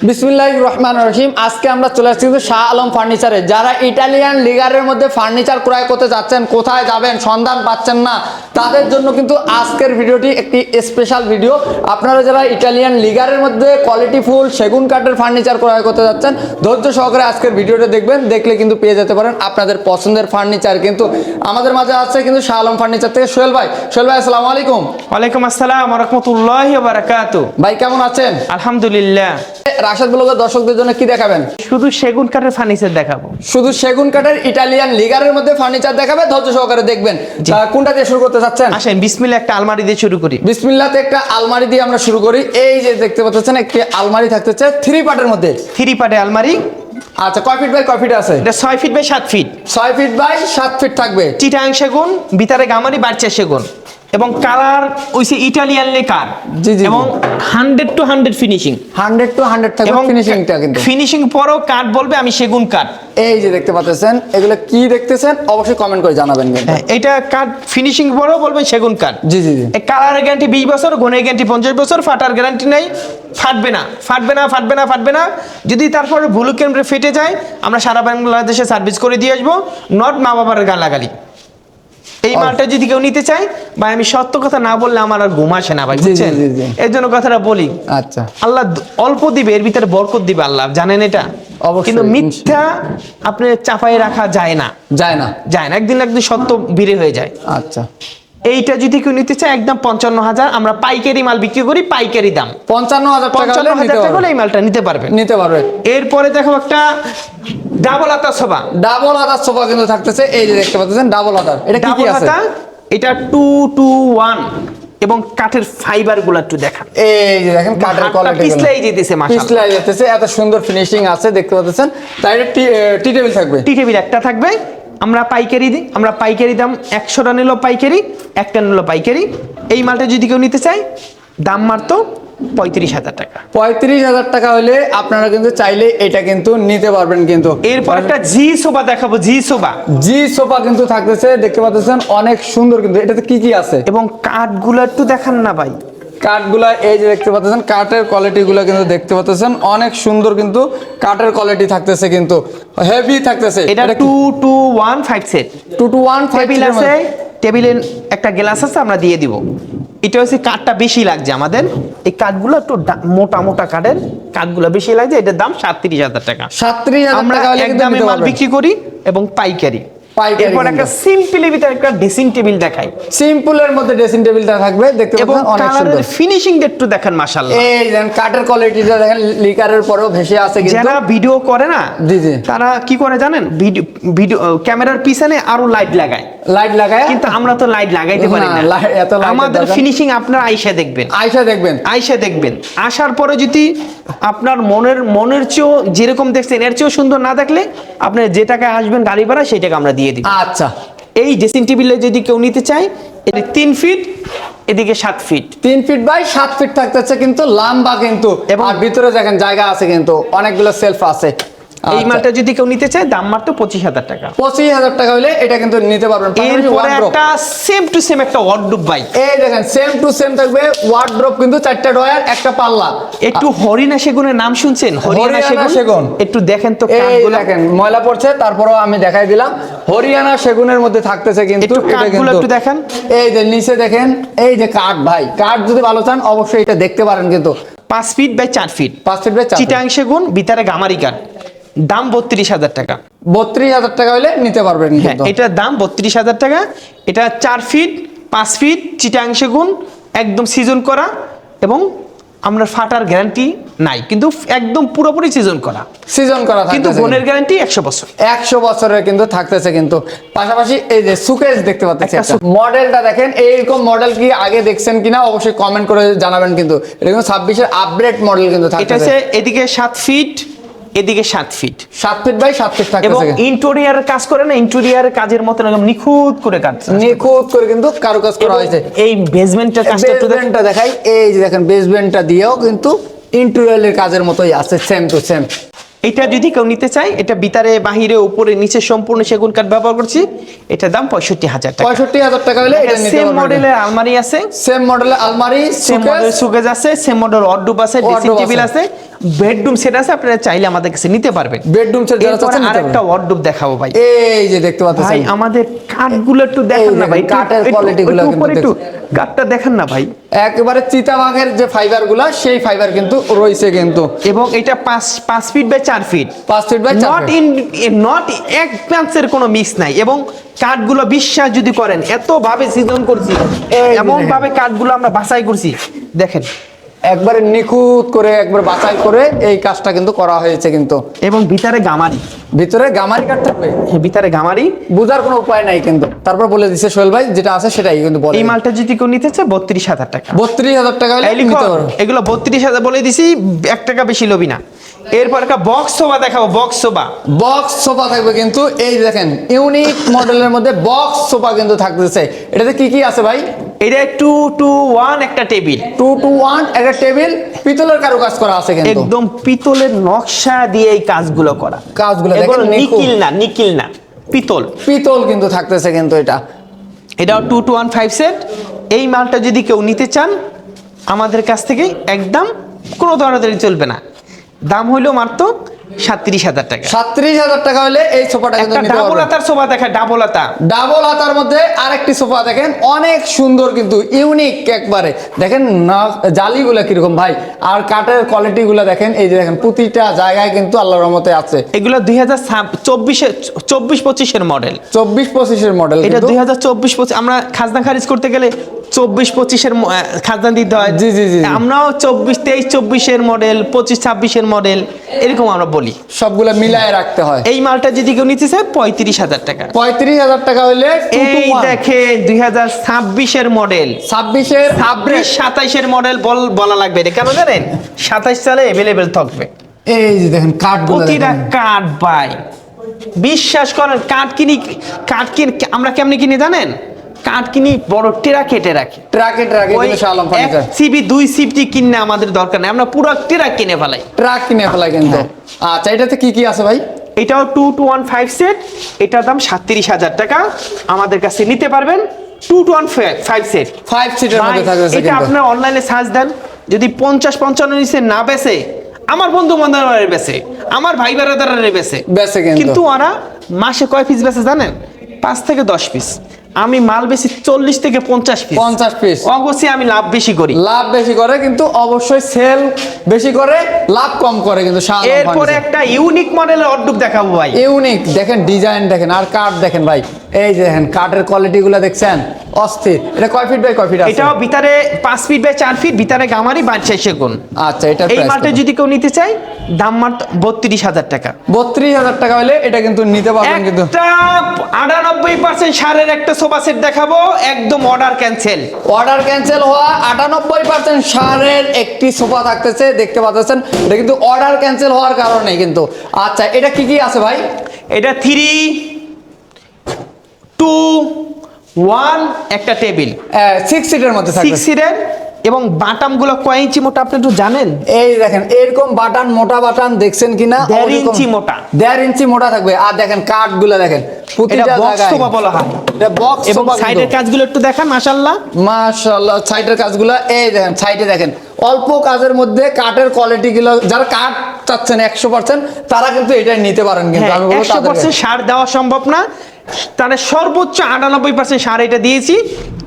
বিসমিল্লাহির রহমানির রহিম। আজকে আমরা চলে আসছি কিন্তু শাহ আলম ফার্নিচারে। যারা ইটালিয়ান লিগারের মধ্যে ফার্নিচার ক্রয় করতে যাচ্ছেন, কোথায় যাবেন সন্ধান পাচ্ছেন না, তাদের জন্য কিন্তু আজকের ভিডিওটি একটি স্পেশাল ভিডিও। আপনারা যারা ইটালিয়ান লিগারের মধ্যে কোয়ালিটিফুল সেগুন কাঠের ফার্নিচার ক্রয় করতে যাচ্ছেন, ধৈর্য সহকারে আজকের ভিডিওটা দেখবেন, দেখলে কিন্তু পেয়ে যেতে পারেন আপনাদের পছন্দের ফার্নিচার। কিন্তু আমাদের মাঝে আছে কিন্তু শাহ আলম ফার্নিচার থেকে সোহেল ভাই। সোহেল ভাই, আসসালামু আলাইকুম। ওয়ালাইকুম আসসালাম ওয়া রাহমাতুল্লাহি ওয়া বারাকাতুহু। ভাই কেমন আছেন? আলহামদুলিল্লাহ। রাশেদ ব্লগের দর্শকদের জন্য কি দেখাবেন? শুধু সেগুন কাঠের ফার্নিচার দেখাবো। শুধু সেগুন কাঠের ইটালিয়ান লিগারের মধ্যে ফার্নিচার দেখাবে, ধৈর্য সহকারে দেখবেন। কোনটা দিয়ে শুরু করতে চাচ্ছেন? আসেন বিসমিল্লাহ একটা আলমারি দিয়ে শুরু করি। বিসমিল্লাহতে একটা আলমারি দিয়ে আমরা শুরু করি। এই যে দেখতে পাচ্ছেন একটি আলমারি থাকতেছে 3 পার্টের মধ্যে। 3 পার্টে আলমারি। আচ্ছা, কয় ফিট বাই কয় ফিট আছে? এটা 6 feet by 7 feet. 6 feet by 7 feet থাকবে। চিটাং সেগুন, ভিতরে গামারি, বাড়ছে সেগুন এবং কালার ওইসে ইটালিয়ান লেকার। জি জি। এবং 100 to 100 ফিনিশিং। 100 to 100 থাকবে ফিনিশিংটা কিন্তু। ফিনিশিং পরেও কাঠ বলবে আমি সেগুন কাঠ। এই যে দেখতে পাচ্ছেন, এগুলো কি দেখতেছেন অবশ্যই কমেন্ট করে জানাবেন কিন্তু। এটা কাঠ ফিনিশিং পরেও বলবেন সেগুন কাঠ। জি জি জি। এই কালারের গ্যারান্টি 20 বছর, গুণের গ্যারান্টি 50 বছর, ফাটার গ্যারান্টি নেই। ফাটবে না, ফাটবে না, ফাটবে না, ফাটবে না। যদি তারপরে ভুল কেন্দ্রে ফেটে যায়, আমরা সারা বাংলাদেশে সার্ভিস করে দিয়ে আসবো। নট মা বাবার গালাগালি। এই মালটা যদি কেউ নিতে চায়, ভাই আমি সত্য কথা না বললে আমার আর ঘুম আসে না ভাই, বুঝছেন? এর জন্য কথাটা বলি। আচ্ছা, আল্লাহ অল্প দিবে, এর ভিতরে বরকত দিবে আল্লাহ, জানেন এটা? কিন্তু মিথ্যা আপনি চাপাই রাখা যায় না, যায় না, যায় না। একদিন একদিন সত্য বিরে হয়ে যায়। আচ্ছা, এইটা যদি কেউ নিতে চায় একদম 55,000, আমরা পাইকারি মাল বিক্রি করি, পাইকারি দাম 55,000 টাকা হলে এই মালটা নিতে পারবেন। পারবে। এরপরে দেখো একটা ডাবল আতা সোফা। ডাবল আদার সোফা কিন্তু থাকতেছে। এই যে দেখতে পাচ্ছেন ডাবল আদার। এটা কি কি আছে? এটা 2-2-1 এবং কাঠের ফাইবার গুলো একটু দেখান। এই যে দেখেন কাঠের কোয়ালিটি পিছলাই যেতেছে, মাশাআল্লাহ পিছলাই যেতেছে, এত সুন্দর ফিনিশিং আছে দেখতে পাচ্ছেন। তাই টি টেবিল থাকবে। টি টেবিল একটা থাকবে। আমরা পাইকারি দিই, আমরা পাইকারি দাম 100টা নিলো পাইকারি, একটা নিলো পাইকারি। এই মালটা যদি কেউ নিতে চায় দাম মাত্র 35,000 টাকা। 35,000 টাকা হলে আপনারা কিন্তু চাইলে এটা কিন্তু নিতে পারবেন কিন্তু। এরপর একটা জি সোফা দেখাবো। জি সোফা, জি সোফা কিন্তু থাকতেছে, দেখতে পাচ্ছেন অনেক সুন্দর কিন্তু। এটাতে কি কি আছে? এবং কাঠগুলো একটু দেখান না ভাই। কাঠগুলা এই যে দেখতে পাচ্ছেন, কাঠের কোয়ালিটি গুলা কিন্তু দেখতে পাচ্ছেন অনেক সুন্দর কিন্তু। কাঠের কোয়ালিটি থাকতেছে কিন্তু হেভি থাকতেছে। এটা 2-2-1-5 সেট। 2-2-1-5 টেবিল আছে, টেবিলের একটা গ্লাস আছে, আমরা দিয়ে দিব। এটা হচ্ছে কাঠটা বেশি লাগছে আমাদের। এই কাঠগুলো একটু মোটা মোটা কাঠের, কাঠগুলো বেশি লাগছে। এটার দাম 37,000 টাকা। 37,000 আমরা টাকা হলে কিন্তু একদমে মাল বিক্রি করি এবং পাইকারি। এরপর একটা সিম্পলের ভিতরে একটা ড্রেসিং টেবিল দেখাই। সিম্পলের মধ্যে ড্রেসিং টেবিলটা থাকবে, দেখতে পাচ্ছেন অনেক সুন্দর। ফিনিশিংটা একটু দেখেন, মাশাআল্লাহ। এই দেখেন কাঠের কোয়ালিটিটা দেখেন, লিকারের পরেও ভেসে আছে কিন্তু। যারা ভিডিও করে না, জি জি, তারা কি করে জানেন? ভিডিও ক্যামেরার পিছনে আরো লাইট লাগায়, লাইট লাগায়। কিন্তু আমরা তো লাইট লাগাইতে পারি না। আমাদের ফিনিশিং আপনারা আইসা দেখবেন, আইসা দেখবেন। আসার পরে যদি আপনার মনের চেয়েও যেরকম দেখছেন এর চেয়েও সুন্দর না দেখলে, আপনি যে টাকায় আসবেন গাড়ি ভাড়া, সেই টাকা আমরা দিয়ে দিই। আচ্ছা, এই ড্রেসিং টেবিলে যদি কেউ নিতে চায়, এটা 3 ফিট, এদিকে 7 ফিট। 3 ফিট বাই 7 ফিট থাকতেছে কিন্তু, লম্বা কিন্তু। আর ভিতরে দেখেন জায়গা আছে কিন্তু, অনেকগুলো সেলফ আছে। এই মালটা যদি কেউ নিতে চায় দাম মাত্র 25,000 টাকা। 25,000 টাকা হলে এটা কিন্তু নিতে পারবেন। এরপরে একটা সেম টু সেম একটা ওয়ার্ডরোব ভাই। এই দেখেন সেম টু সেম থাকবে ওয়ার্ডরোব কিন্তু, 4টা ড্রয়ার, একটা পাল্লা। একটু হরিণা সেগুনের নাম শুনছেন? হরিয়ানা সেগুন একটু দেখেন তো কাঠগুলো। দেখেন ময়লা পড়ছে, তারপরেও আমি দেখাই দিলাম। হরিয়ানা সেগুনের মধ্যে থাকতেছে কিন্তু। এটা কিন্তু একটু দেখেন। এই যে নিচে দেখেন, এই যে কাঠ ভাই, কাঠ যদি ভালো চান অবশ্যই এটা দেখতে পারেন কিন্তু। 5 feet by 4 feet. 5 feet by 4 feet Chittagong সেগুন, ভিতরে গামারি কাঠ। দাম 32,000 টাকা। 32,000 টাকা হলে নিতে পারবেন কিন্তু। এটার দাম 32,000 টাকা। এটা 4 ফিট 5 ফিট চিটাং সেগুন, একদম সিজন করা এবং আমরা ফাটার গ্যারান্টি নাই, কিন্তু একদম পুরোপুরি সিজন করা কিন্তু গুণের গ্যারান্টি 100 বছর। 100 বছরের কিন্তু থাকতেছে কিন্তু। পাশাপাশি এই যে সুকেস দেখতে পাচ্ছেন, মডেলটা দেখেন। এইরকম মডেল কি আগে দেখছেন কিনা অবশ্যই কমেন্ট করে জানাবেন কিন্তু। এটা কিন্তু 26 এর আপডেট মডেল কিন্তু থাকতেছে। এটা হচ্ছে এদিকে 7 ফিট, এদিকে 7 ফিট। 7 ফিট বাই 7 ফিট থাকতেছে। এবং ইন্টেরিয়রের কাজ করে না, ইন্টেরিয়রের কাজের মতো একদম নিখুঁত করে কাটছে, নিখুঁত করে কিন্তু কারুকাজ করা হয়েছে। এই বেসমেন্টের কাজটা একটু দেখাই। এই যে দেখেন বেসমেন্টটা দিয়েও কিন্তু ইন্টেরিয়রের কাজের মতোই আছে, সেম টু সেম। এটা যদি কেউ নিতে চায়, এটা ভিতরে বাহিরে উপরে নিচে সম্পূর্ণ সেগুন কাঠ ব্যবহার করছি, এটার দাম 65,000 টাকা। 65,000 টাকা হলে এটা নিতে সেম পারবেন। মডেলের আলমারি আছে, সেম মডেলের আলমারি, সেম মডেল সুকেস, সুকেজ আছে, সেম মডেল ওয়ার্ডরোব আছে, ড্রেসিং ওয়ার্ডরোব টেবিল আছে, বেডরুম সেট আছে, আপনারা চাইলে আমাদের কাছে নিতে পারবেন। বেডরুম সেট যারা চাচ্ছেন নিতে আরেকটা পারবেন। ওয়ার্ডরোব দেখাবো ভাই। এই যে দেখতে ভাই পাচ্ছেন আমাদের কাঠগুলো একটু দেখেন না ভাই, কাঠের কোয়ালিটি গুলো একটু কাঠটা দেখেন না ভাই। একেবারে চিতাবাঘের যে ফাইবার গুলা সেই ফাইবার কিন্তু রয়েছে কিন্তু, এবং এটা 5 feet by 4 feet, 5 feet by 4 feet. Not এক প্যান্সের কোনো মিক্স নাই। এবং কাঠগুলো বিশ্বাস যদি করেন, এত ভাবে সিজন করছি, এমন ভাবে কাঠগুলো আমরা বাছাই করছি, দেখেন একবারে নিখুঁত করে একবার বাছাই করে এই কাজটা কিন্তু করা হয়েছে কিন্তু। এবং ভিতরে গামারি, ভিতরে গামারি কাঠ থাকবে, ভিতরে গামারি, বুঝার কোনো উপায় নাই কিন্তু। তারপর বলে দিচ্ছে সোহেল ভাই, যেটা আছে সেটাই কিন্তু বলে। এই মালটা যদি কেউ নিতে চায় 32,000 টাকা। 32,000 টাকা হলে এই লিখো, নিতে পারো। এগুলো 32,000 বলে দিছি, 1 টাকা বেশি লবি না। এরপর একটা বক্স সোফা দেখাবো, বক্স সোফা। বক্স সোফা থাকবে কিন্তু, এই যে দেখেন ইউনিক মডেলের মধ্যে বক্স সোফা কিন্তু থাকতেছে। এটাতে কি কি আছে ভাই? এটা 2-to-1 একটা টেবিল, 2-to-1 একটা টেবিল, পিতলের কারুকাজ করা আছে কিন্তু, একদম পিতলের নকশা দিয়ে এই কাজগুলো করা। কাজগুলো এগুলো দেখেন নিখুঁত। নিকিল না পিতল। পিতল কিন্তু থাকতেছে কিন্তু এটা। এটাও 2-to-1 5 সেট। এই মালটা যদি কেউ নিতে চান আমাদের কাছ থেকে, একদম কোনো ধরনের চলবে না, দাম হইলো মাত্র 37,000 টাকা। 37,000 টাকা হলে এই সোফাটা কিন্তু একটা নিতে ডাবল পারবেন। হাতার সোফা দেখা, ডাবল হাতা, ডাবল হাতার মধ্যে আরেকটি সোফা দেখেন, অনেক সুন্দর কিন্তু, ইউনিক একবারে। দেখেন না জালিগুলো কিরকম ভাই, আর কাঠের কোয়ালিটি গুলো দেখেন, এই যে দেখেন প্রতিটা জায়গায় কিন্তু আল্লাহর রহমতে আছে। এগুলো 2024-25 মডেল, 24-25 মডেল। এটা 2024-25। আমরা খাজনা খারিজ করতে গেলে 24-25 খাজনা দিতে হয়। জি, জি, জি। আমরাও 23-24 মডেল, 25-26 মডেল এরকম আমরা বলি, সবগুলো মিলায় রাখতে হয়। এই মালটা যদি কেউ নিতে চায় 35,000 টাকা। 35,000 টাকা হলে এই দেখে 2026 মডেল, 26-এর 26-27 মডেল বলা লাগবে না, কেন জানেন? 27 সালে অ্যাভেলেবেল থাকবে। এই যে দেখেন কাঠগুলো প্রতিটা দেখেন। কাঠ ভাই, বিশ্বাস করেন, কাঠ কিনি আমরা কেমনে কিনি জানেন? কাঠ কিনি বড় টেরা কেটে রাখি, ট্রাকে কিন্তু শাহ আলম ফার্নিচার 1 সিবি 2 সিফটি কিনে আমাদের দরকার নেই, আমরা পুরো টেরা কিনে ফেলাই। ট্রাক কিনে ফেলা কিন্তু। আচ্ছা, এটাতে কি কি আছে ভাই? এটাও 2-to-1 5 সেট, এটার দাম 37,000 টাকা। আমাদের কাছে নিতে পারবেন 2-to-1 5 সেট, 5 সিটের মধ্যে থাকবে এটা কিন্তু। আপনার অনলাইনে সার্চ দেন, যদি 50-55 নিচে না বেচে, আমার বন্ধু বান্ধবের বেচে, আমার ভাই বেড়াদারের বেচে বেচে কিন্তু। কিন্তু ওরা মাসে কয় পিস বেচে জানেন? 5 থেকে 10 পিস। আমি মাল বেশি 40 থেকে 50 পিস। 50 পিস। অবশ্যই আমি লাভ বেশি করি। লাভ বেশি করে কিন্তু অবশ্যই সেল বেশি করে, লাভ কম করে কিন্তু শাহ আলম এরপরে ফার্নিচার। একটা ইউনিক মডেলের অর্ডুপ দেখাবো ভাই। ইউনিক দেখেন, ডিজাইন দেখেন, আর কাঠ দেখেন ভাই, এই যে দেখেন কাঠের কোয়ালিটি গুলো দেখছেন, অস্থির। এটা কয় ফিট বাই কয় ফিট আছে? এটাও ভিতরে 5 ফিট বাই 4 ফিট, ভিতরে গামারি 5 সেগুন। আচ্ছা, এটা এই মালটা যদি কেউ নিতে চায় দাম মাত্র 32,000 টাকা। 32,000 টাকা হলে এটা কিন্তু নিতে পারবেন কিন্তু। একটা 98% সারের একটা সোফা সেট দেখাবো, একদম অর্ডার ক্যান্সেল। অর্ডার ক্যান্সেল হওয়া 98% সারের একটি সোফা থাকতেছে, দেখতে পাচ্ছেন। এটা কিন্তু অর্ডার ক্যান্সেল হওয়ার কারণে কিন্তু। আচ্ছা, এটা কি কি আছে ভাই? এটা 3-to-1 একটা টেবিল, 6 সিটের মধ্যে 6 থাকবে। সিটের। এবং বাটামগুলো কয় ইঞ্চি মোটা আপনি একটু জানেন? এই দেখেন এরকম বাটন, মোটা বাটন দেখছেন কিনা? 1.5 ইঞ্চি মোটা। 1.5 ইঞ্চি মোটা থাকবে। আর দেখেন কাঠগুলো দেখেন, প্রতিটা এটা বক্স জায়গায় সোফা বলা হয়। এটা বক্স এবং সোফা সাইডের কিন্তু। কাজগুলো একটু দেখান, মাশাআল্লাহ মাশাআল্লাহ, সাইডের কাজগুলো এই দেখেন, সাইডে দেখেন অল্প কাজের মধ্যে কাঠের কোয়ালিটি গুলো, যারা কাঠ চাচ্ছেন 100% তারা কিন্তু এটা নিতে পারেন কিন্তু। আমি বলবো 100% সার দেওয়া সম্ভব না, তাহলে সর্বোচ্চ 98% সার এটা দিয়েছি।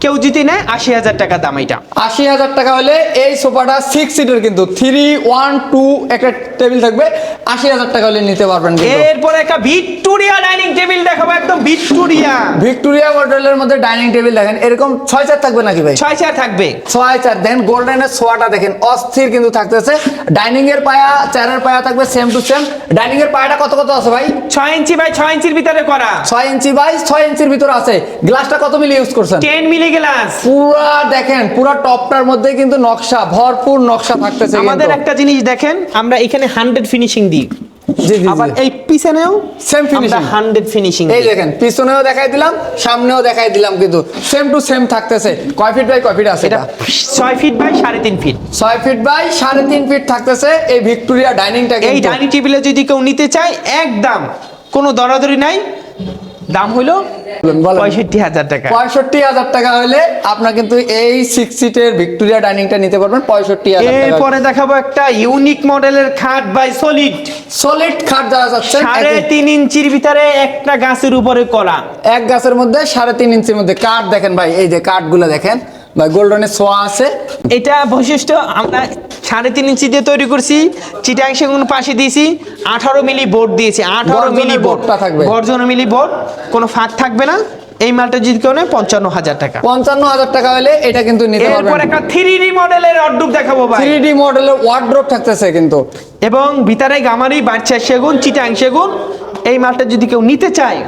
কেউ যদি নেয় 80,000 টাকা দাম। এটা 80,000 টাকা হলে এই সোফাটা 6 সিটের কিন্তু, 3-1-2 একটা টেবিল থাকবে, 80,000 টাকা হলে নিতে পারবেন কিন্তু। এরপরে একটা ভিক্টোরিয়া ডাইনিং টেবিল দেখাবো, একদম ভিক্টোরিয়া মডেলের মধ্যে ডাইনিং টেবিল দেখেন, এরকম 6 চেয়ার থাকবে নাকি ভাই? 6 চেয়ার থাকবে। 6 চেয়ার দেখেন, গোল্ডেনের সোয়াটা দেখেন, অস্থির কিন্তু থাকতেছে। ডাইনিং এর পায়া, চেয়ারের পায়া থাকবে সেম টু সেম। ডাইনিং এর পায়াটা কত কত আছে ভাই? 6 ইঞ্চি বাই 6 ইঞ্চির ভিতরে করা, 6 ইঞ্চি বাই 6 ইঞ্চির ভিতরে আছে। গ্লাসটা কত মিলি ইউজ করছেন? 10 মিলি গ্লাস। পুরা দেখেন, পুরা টপটার মধ্যে কিন্তু নকশা, ভরপুর নকশা থাকতেছে। আমাদের একটা জিনিস দেখেন, আমরা এখানে 100 ফিনিশিং দিই। জি, জি, আবার জি। এই পিছনেও Same finishing। 100 ফিনিশিং। এই দেখেন পিছনেও দেখাই দিলাম, সামনেও দেখাই দিলাম, কিন্তু সেম টু সেম থাকতেছে। কয় ফিট বাই কয় ফিট আছে এটা এটা? 6 feet by 3.5 feet. 6 feet by 3.5 feet থাকতেছে এই ভিক্টোরিয়া ডাইনিংটা এই কিন্তু। ডাইনিং টেবিলে যদি কেউ নিতে চায় একদম কোনো দরাদরি নাই, দাম হলো বলেন। 65,000 টাকা। 65,000 টাকা হলে আপনার কিন্তু এই 6 সিটের ভিক্টোরিয়া ডাইনিংটা নিতে পারবেন 65,000 টাকা। এরপরে দেখাবো একটা ইউনিক মডেলের খাট বাই সলিড, সলিড খাট যারা চাচ্ছেন, 3.5 ইঞ্চির ভিতরে একটা গাছের উপরে করা। এক গাছের মধ্যে 3.5 ইঞ্চির মধ্যে কাঠ দেখেন ভাই, এই যে কাঠগুলো দেখেন ভাই, গোল্ডেনের ছোঁয়া আছে। এটা বৈশিষ্ট্য আমরা 3.5 ইঞ্চি দিয়ে তৈরি করছি, চিটাং সেগুন পাশে দিয়েছি, 18 মিলি বোর্ড দিয়েছি, 18 মিলি গর্জনের বোর্ড বোর্ডটা থাকবে। গর্জন মিলি বোর্ড, কোনো ফাঁক থাকবে না। এই মালটা যদি কেউ নেয় 55,000 টাকা। 55,000 টাকা হলে এটা কিন্তু নিতে এরপর পারবেন। একটা 3D মডেলের অর্ডুপ দেখাবো ভাই, 3D মডেলের ওয়ার্ড্রপ থাকতেছে কিন্তু। এবং ভিতরে গামারি বাচ্চা সেগুন, চিটাং সেগুন। এই মালটা যদি কেউ নিতে চায়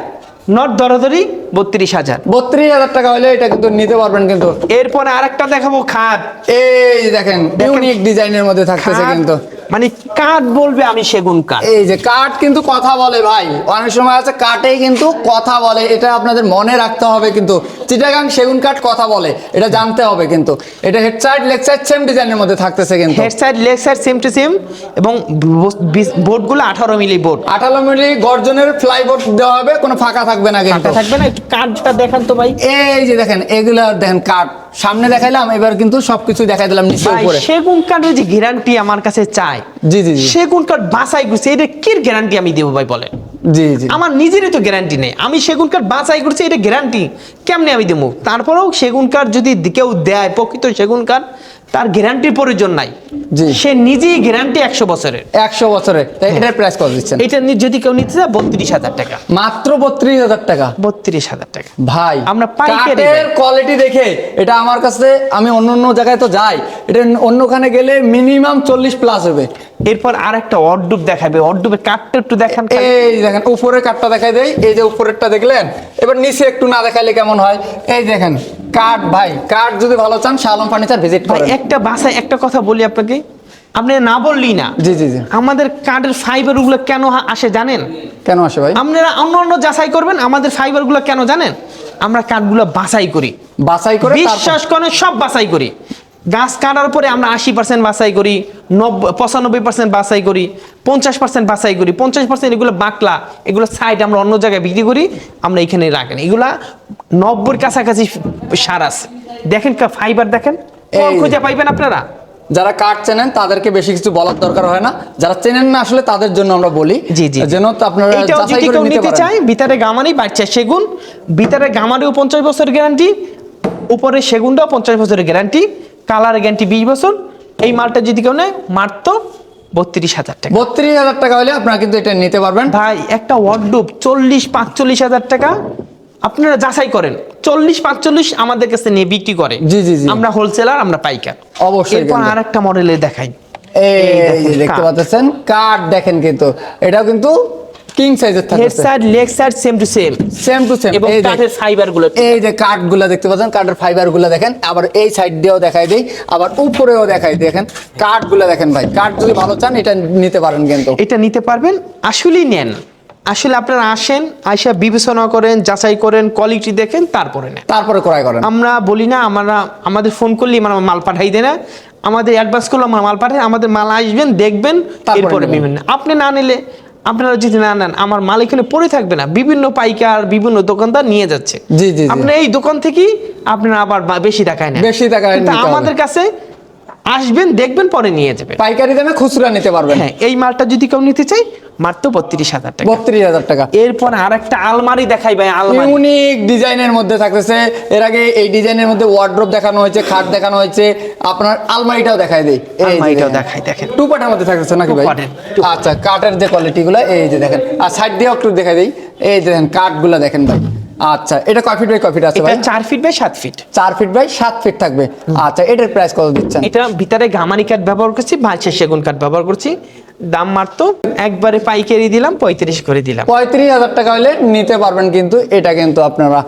নট দরাদরি 32,000। 32,000 টাকা হলে এটা কিন্তু নিতে পারবেন কিন্তু। এরপরে আরেকটা দেখাবো খাট, এই দেখেন ইউনিক ডিজাইনের মধ্যে থাকতেছে খাট কিন্তু। মানে কাঠ বলবে আমি সেগুন কাঠ। এই যে কাঠ কিন্তু কথা বলে ভাই, অনেক সময় আছে কাঠেই কিন্তু কথা বলে, এটা আপনাদের মনে রাখতে হবে কিন্তু। চিটাগাং সেগুন কাঠ কথা বলে, এটা জানতে হবে কিন্তু। এটা head side leg side same ডিজাইনের মধ্যে থাকতেছে কিন্তু। Head side leg side same to same, এবং বোর্ডগুলো 18 মিলি বোর্ড। 18 মিলি গর্জনের ফ্লাইবোর্ড দেওয়া হবে, কোনো ফাঁকা থাকবে না কিন্তু। থাকবে না। একটু কাঠটা দেখান তো ভাই। এই যে দেখেন এগুলা দেখেন কাঠ সামনে দেখাইলাম, এবার কিন্তু সবকিছু দেখাই দিলাম নিচে ভাই উপরে। সেগুন কাঠের যে গ্যারান্টি আমার কাছে চাই, জি জি জি সেগুন কাঠ বাছাই করছে, এটা কি গ্যারান্টি আমি দেবো ভাই বলেন? জি জি। আমার নিজেরই তো গ্যারান্টি নেই, আমি সেগুন কাঠ বাছাই করছি, এটা গ্যারান্টি কেমনে আমি দেবো? তারপরেও সেগুন কাঠ যদি কেউ দেয় প্রকৃত সেগুন কাঠ, তার গ্যারান্টির প্রয়োজন নাই। জি। সে নিজেই গ্যারান্টি 100 বছরের। 100 বছরে এটার প্রাইস কত দিচ্ছেন? এটা যদি কেউ নিতে চায় 32,000 টাকা। মাত্র 32,000 টাকা। 32,000 টাকা ভাই আমরা পাইকারি কাঠের কোয়ালিটি দেখে এটা আমার কাছে, আমি অন্য অন্য জায়গায় তো যাই, এটা অন্যখানে গেলে মিনিমাম 40 প্লাস হবে। এরপর আরেকটা অর্ডুপ দেখাবে, অর্ডুপের কাঠটা একটু দেখান। এই দেখেন উপরের কাঠটা দেখাই দেই, এই যে উপরেরটা দেখলেন, এবার নিচে একটু না দেখাইলে কেমন হয়? এই দেখেন কাঠ ভাই, কাঠ যদি ভালো চান শাহ আলম ফার্নিচার ভিজিট ভাই করেন। একটা বাসায় একটা কথা বলি আপনাকে, আপনি না বললেই না। জি জি জি। আমাদের কাঠের ফাইবার গুলো কেন আসে জানেন? কেন আসে ভাই? আপনারা অন্য অন্য যাচাই করবেন, আমাদের ফাইবার গুলো কেন জানেন? আমরা কাঠগুলো বাছাই করি, বাছাই করে বিশ্বাস করেন সব বাছাই করি। গাছ কাটার পরে আমরা 80% বাছাই করি, 95% বাছাই করি, 50% বাছাই করি, 50% এগুলো বাকলা, এগুলো সাইড আমরা অন্য জায়গায় বিক্রি করি, আমরা এখানে রাখেন। এগুলা 90 কাছাকাছি সার আছে। দেখেন ফাইবার দেখেন, এই খুঁজে পাইবেন আপনারা। যারা কাঠ চেনেন তাদেরকে বেশি কিছু বলার দরকার হয় না, যারা চেনেন না আসলে তাদের জন্য আমরা বলি। জি জি। যেন তো আপনারা এইটাও যাচাই যদি করে কেউ নিতে নিতে পারেন। চায়, ভিতরে গামারি বাচ্চা সেগুন, ভিতরে গামারিও 50 বছরের গ্যারান্টি, উপরে সেগুনটাও 50 বছরের গ্যারান্টি, কালার গ্যারান্টি 20 বছর। এই মালটা যদি কেউ নেয় মাত্র 32,000 টাকা। 32,000 টাকা হলে আপনারা কিন্তু এটা নিতে পারবেন। ভাই একটা ওয়ার্ডরোব 40-45,000 টাকা, আপনারা যাচাই করেন। 40-45 আমাদের কাছে নিয়ে বিক্রি করে। জি জি জি। আমরা হোলসেলার, আমরা পাইকার। অবশ্যই এরপর কিন্তু। আরেকটা মডেলে দেখাই, এই যে দেখতে কাঠ। পাচ্ছেন কাঠ দেখেন কিন্তু, এটাও কিন্তু কিং সাইজের হেড থাকছে, side leg side same to same, same to same. এবং কাঠের ফাইবার গুলো এই যে কাঠগুলো দেখতে পাচ্ছেন, কাঠের ফাইবারগুলো দেখেন, আবার এই সাইড দিয়েও দেখাই দেই, আবার উপরেও দেখাই দেখেন কাঠগুলো দেখেন ভাই। কাঠ যদি ভালো চান এটা নিতে পারেন কিন্তু। এটা নিতে পারবেন, আসলেই নেন। আসলে আপনারা আসেন, আইসা বিবেচনা করেন, যাচাই করেন, কোয়ালিটি দেখেন, তারপরে নেন। তারপরে ক্রয় করেন। আমরা বলি না, আমরা আমাদের ফোন করলে আমরা মাল পাঠাই দেয় না, আমাদের অ্যাডভান্স করলে আমরা মাল পাঠাই, আমাদের মাল আসবেন দেখবেন, তারপরে এরপরে নেবেন। বিভিন্ন আপনি না নিলে, আপনারা যদি না নেন আমার মাল এখানে পড়ে থাকবে না, বিভিন্ন পাইকার বিভিন্ন দোকানদার নিয়ে যাচ্ছে। জি, জি, জি। আপনি এই দোকান থেকেই আপনারা আবার বেশি টাকায় নেন, বেশি টাকায় কিন্তু নিতে হবে। আমাদের কাছে আসবেন, দেখবেন, পরে নিয়ে যাবেন। পাইকারি দামে খুচরা নিতে পারবেন। হ্যাঁ, এই মালটা যদি কেউ নিতে চাই মাত্র 32,000 টাকা। 32,000 টাকা। এরপর আরেকটা আলমারি দেখাই ভাই, আলমারি ইউনিক ডিজাইনের মধ্যে থাকতেছে। এর আগে এই ডিজাইনের মধ্যে ওয়ার্ড্রপ দেখানো হয়েছে, খাট দেখানো হয়েছে, আপনার আলমারিটাও দেখাই দেই। এই যে আলমারিটাও দেখেন। দেখাই, দেখেন। টু পার্টের মধ্যে থাকতেছে নাকি ভাই? Two part-এর, two আচ্ছা, কাঠের যে কোয়ালিটিগুলো এই যে দেখেন, আর সাইড দিয়ে একটু দেখাই দেই। এই যে দেখেন কাঠগুলো দেখেন ভাই। আচ্ছা, এটা কয় ফিট বাই কয় ফিট আছে এটা ভাই? 4 feet by 7 feet. 4 feet by 7 feet থাকবে। আচ্ছা, এটার প্রাইস কত দিচ্ছেন? এটা ভিতরে গামারি কাঠ ব্যবহার করছি, বাঁশে সেগুন কাঠ ব্যবহার করছি, দাম মাত্র একবারে পাইকারি দিলাম 35 করে দিলাম। 35,000 টাকা হলে নিতে পারবেন কিন্তু, এটা কিন্তু আপনারা